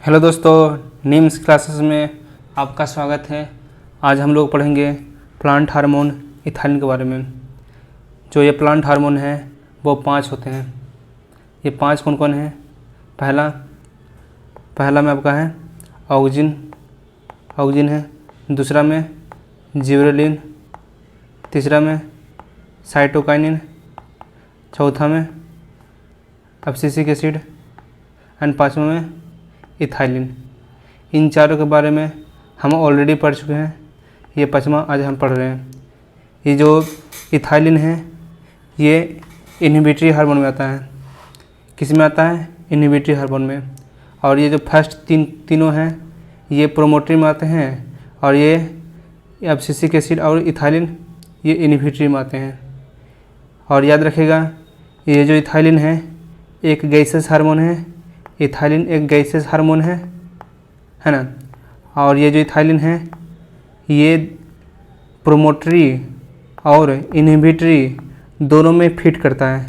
Hello दोस्तों, NIMS classes में आपका स्वागत है। आज हम लोग पढ़ेंगे प्लांट हार्मोन इथाइलिन के बारे में। जो ये प्लांट हार्मोन है वो 5 होते हैं। ये 5 कौन कौन हैं? पहला में आपका है ऑक्जिन है। दूसरा में जिबरेलिन। तीसरा में साइटोकाइनिन। चौथा में एब्सिसिक एसिड एंड पाँचवा में इथाइलिन। इन चारों के बारे में हम ऑलरेडी पढ़ चुके हैं। ये पाँचवा आज हम पढ़ रहे हैं। ये जो इथाइलिन है ये इनहिबिटरी हार्मोन में आता है। किस में आता है? इनहिबिटरी हार्मोन में। और ये जो फर्स्ट तीनों हैं ये प्रोमोटरी में आते हैं, और ये एब्सिसिक एसिड और इथाइलिन ये इनहिबिटरी में आते हैं। और याद रखिएगा, ये जो इथाइलिन है एक गैसेस हार्मोन है। इथाइलिन एक गैसेस हार्मोन है ना। और ये जो इथाइलिन है ये प्रोमोटरी और इनहिबिटरी दोनों में फिट करता है।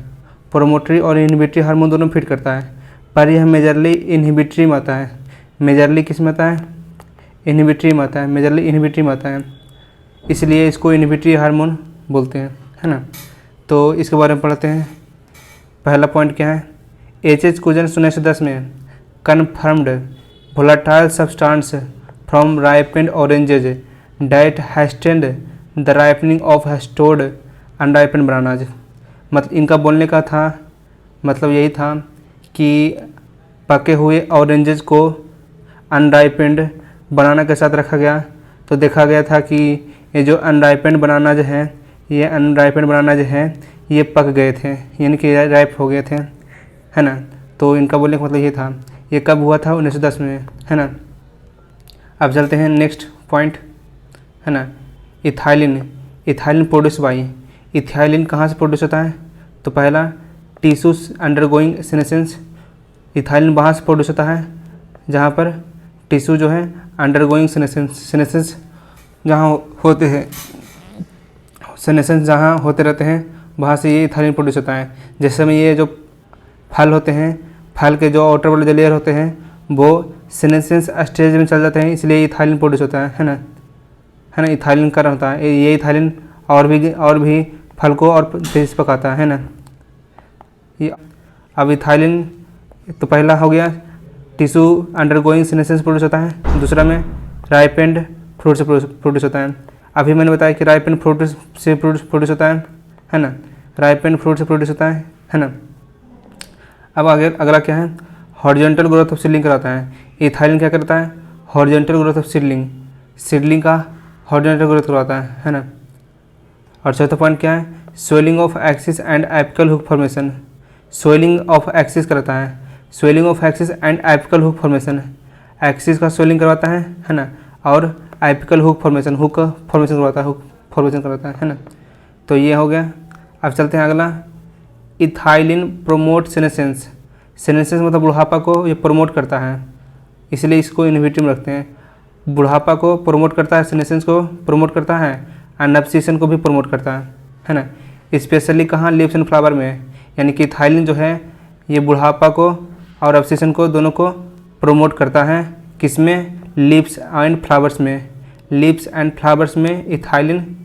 प्रोमोटरी और इनहिबिटरी हार्मोन दोनों फिट करता है, पर यह मेजरली इनहिबिटरी में आता है। मेजरली किस में आता है? इनहिबिटरी में आता है। मेजरली इनहिबिटरी में आता है, इसलिए इसको इनहिबिटरी हार्मोन बोलते हैं, है ना। तो इसके बारे में पढ़ते हैं। पहला पॉइंट क्या है? एच कुजन 1910 में confirmed volatile substance from ripened oranges that hastened the ripening of stored unripened bananas. मतलब इनका बोलने का था मतलब यही था कि पके हुए ऑरेंजेस को अनराइपेंड बनाना के साथ रखा गया, तो देखा गया था कि ये जो अनराइपेंड बनानाज हैं ये पक गए थे, यानी कि राइप हो गए थे, है ना। तो इनका बोलने का मतलब ये था। ये कब हुआ था? 1910 में, है ना। अब चलते हैं नेक्स्ट पॉइंट, है ना। Ethylene produce by. इथाइलिन कहाँ से प्रोड्यूस होता है? तो पहला टिश्यूज अंडरगोइंग सेनेसेंस। इथाइलिन वहाँ से प्रोड्यूस होता है जहाँ पर टिश्यू जो है अंडरगोइंग सेनेसेंस जहाँ होते हैं, सेनेसेंस जहाँ होते रहते हैं वहाँ से ये इथाइलिन प्रोड्यूस होता है। जैसे में ये जो फल होते हैं, फल के जो आउटर वाले जो लेयर होते हैं वो सेनेसेंस स्टेज में चल जाते हैं, इसलिए इथाइलिन प्रोड्यूस होता है ना। इथाइलिन कारण होता है ये। इथाइलिन और भी फल को और तेज पकाता है ना। ये अब इथाइलिन तो पहला हो गया टिश्यू अंडरगोइंग सेनेसेंस प्रोड्यूस होता है। दूसरा में राइपेंड फ्रूट से प्रोड्यूस होता है। अभी मैंने बताया कि राइपेंड फ्रूट से प्रोड्यूस होता है ना। राइपेंड फ्रूट से प्रोड्यूस होता है ना। अब आगे अगला क्या है? हॉरिजॉन्टल ग्रोथ ऑफ सीडलिंग कराता है। इथाइलिन क्या करता है? हॉरिजॉन्टल ग्रोथ ऑफ सीडलिंग का हॉरिजॉन्टल ग्रोथ करवाता है ना। और चौथा पॉइंट क्या है? Swelling of axis and apical hook formation. Swelling of axis कराता है। Swelling of axis and apical hook formation. Axis का स्वेलिंग करवाता है ना। और एपिकल हुक फॉर्मेशन करवाता है ना। तो ये हो गया। अब चलते हैं अगला। इथाइलिन प्रोमोट सेनेसेंस मतलब बुढ़ापा को ये प्रमोट करता है, इसलिए इसको इनहिबिटरी में रखते हैं। बुढ़ापा को प्रमोट करता है, सेनेसेंस को प्रमोट करता है, एंड एब्सिशन को भी प्रमोट करता है ना। स्पेशली कहाँ? लीव्स एंड फ्लावर में। यानी कि इथाइलिन जो है ये बुढ़ापा को और एब्सिशन को दोनों को प्रमोट करता है। किसमें? लीव्स एंड फ्लावर्स में। लीव्स एंड फ्लावर्स में इथाइलिन,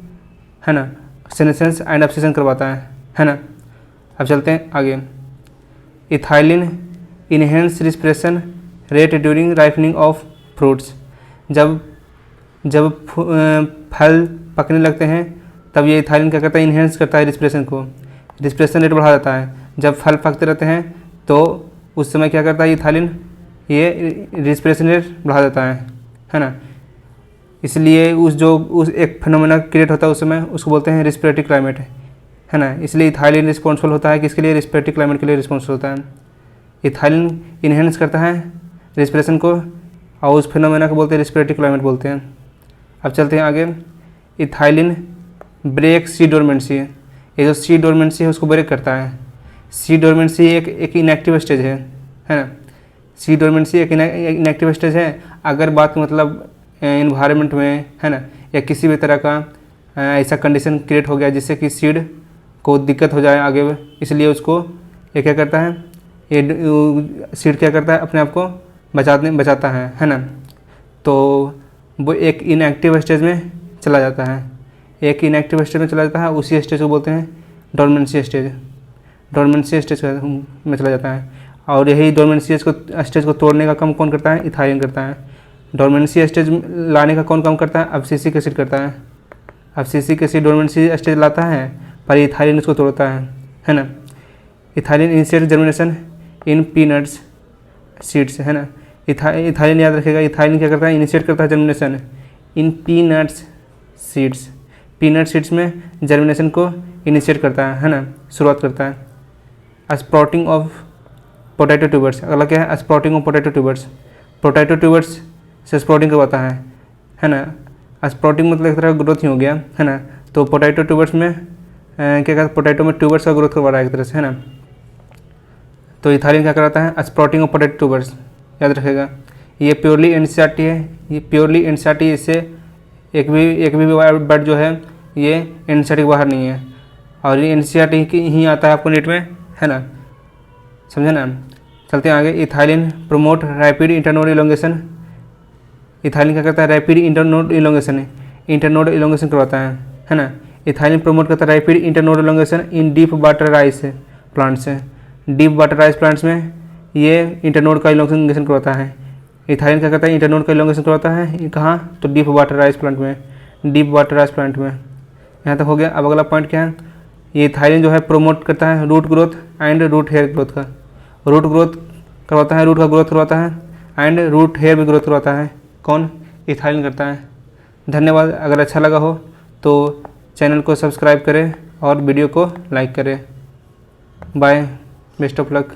है ना, सेनेसेंस एंड एब्सिशन करवाता है ना। अब चलते हैं आगे। Ethylene enhance respiration rate during ripening of fruits. जब फल पकने लगते हैं तब ये इथाइलिन क्या करता है? इनहेंस करता है रिस्पिरेशन को। रिस्पिरेशन रेट बढ़ा देता है। जब फल पकते रहते हैं तो उस समय क्या करता है इथाइलिन? ये रिस्पिरेशन रेट बढ़ा देता है ना। इसलिए उस एक फिनोमेना क्रिएट होता है उस समय, उसको बोलते हैं रिस्पिरेटरी क्लाइमेट, है ना। इसलिए इथाइलिन रिस्पॉन्सिबल होता है किसके लिए? रिस्पिरेटरी क्लाइमेट के लिए रिस्पॉन्सिबल होता है। इथाइलिन इनहेंस करता है रिस्पिरेशन को, और उस फिनोमेना को बोलते हैं रिस्पिरेटरी क्लाइमेट बोलते हैं। अब चलते हैं आगे। इथाइलिन ब्रेक सी डोरमेंसी। ये जो सी डोरमेंसी है उसको ब्रेक करता है। सी डोरमेंसी एक इनएक्टिव स्टेज है ना। सी डोरमेंसी एक इनएक्टिव स्टेज है। अगर बात मतलब इन्वायरमेंट में, है ना, या किसी भी तरह का ऐसा कंडीशन क्रिएट हो गया जिससे कि सीड को दिक्कत हो जाए आगे, इसलिए उसको ये क्या करता है? ये सीड क्या करता है? अपने आप को बचाता है ना। तो वो एक इनएक्टिव स्टेज में चला जाता है, एक इनएक्टिव स्टेज में चला जाता है, उसी स्टेज को बोलते हैं डोरमेंसी स्टेज। डोरमेंसी स्टेज में चला जाता है, और यही डोरमेंसी स्टेज को तोड़ने का काम कौन करता है? इथाइलिन करता है। डोरमेंसी स्टेज लाने का कौन काम करता है? एब्सिसिक एसिड करता है। एब्सिसिक एसिड डोरमेंसी स्टेज लाता है, पर इथाइलिन उसको तोड़ता है ना। इथाइलिन इनिशिएट जर्मिनेशन इन पीनट्स सीड्स, है ना। इथाइलिन याद रखेगा, इथाइलिन क्या करता है? इनिशिएट करता है जर्मिनेशन इन पीनट्स सीड्स। पीनट सीड्स में जर्मिनेशन को इनिशिएट करता है ना, शुरुआत करता है। स्प्राउटिंग ऑफ पोटैटो ट्यूबर्स, अगला क्या है? Sprouting of potato tubers. Potato tubers से स्प्राउटिंग करवाता है ना। स्प्राउटिंग मतलब एक तरह का ग्रोथ ही हो गया, है ना। तो पोटैटो ट्यूबर्स में क्या कहते हैं? पोटैटो में ट्यूबर्स का ग्रोथ करवा रहा है एक तरह से, है ना। तो इथाइलिन क्या कराता है? स्प्राउटिंग ऑफ पोटैटो ट्यूबर्स, याद रखेगा। ये प्योरली एनसीईआरटी है, ये प्योरली एनसीईआरटी, इससे एक भी वर्ड जो है ये एनसीईआरटी के बाहर नहीं है, और ये एनसीईआरटी ही आता है आपको नीट में, है ना। समझे ना। चलते हैं आगे। Ethylene promote rapid internode elongation. Ethylene क्या करता है? रैपिड इंटरनोड इलोंगेशन करवाता है ना। इथाइलिन प्रोमोट करता है रैपिड इंटरनोड इलोंगेशन इन डीप वाटर राइस प्लांट्स से। डीप वाटर राइस प्लांट्स में ये इंटरनोड का इलोंगेशन करवाता है। इथाइलिन क्या करता है? इंटरनोड का इलोंगेशन करवाता है, कहाँ? तो डीप वाटर राइस प्लांट में, डीप वाटर राइस प्लांट में। यहाँ तक हो गया। अब अगला पॉइंट क्या है? ये इथाइलिन जो है प्रोमोट करता है root growth and root hair growth का। रूट ग्रोथ करवाता है, रूट का ग्रोथ करवाता है, एंड रूट हेयर भी ग्रोथ करवाता है। कौन? इथाइलिन करता है। धन्यवाद। अगर अच्छा लगा हो तो चैनल को सब्सक्राइब करें और वीडियो को लाइक करें। Bye, best of luck.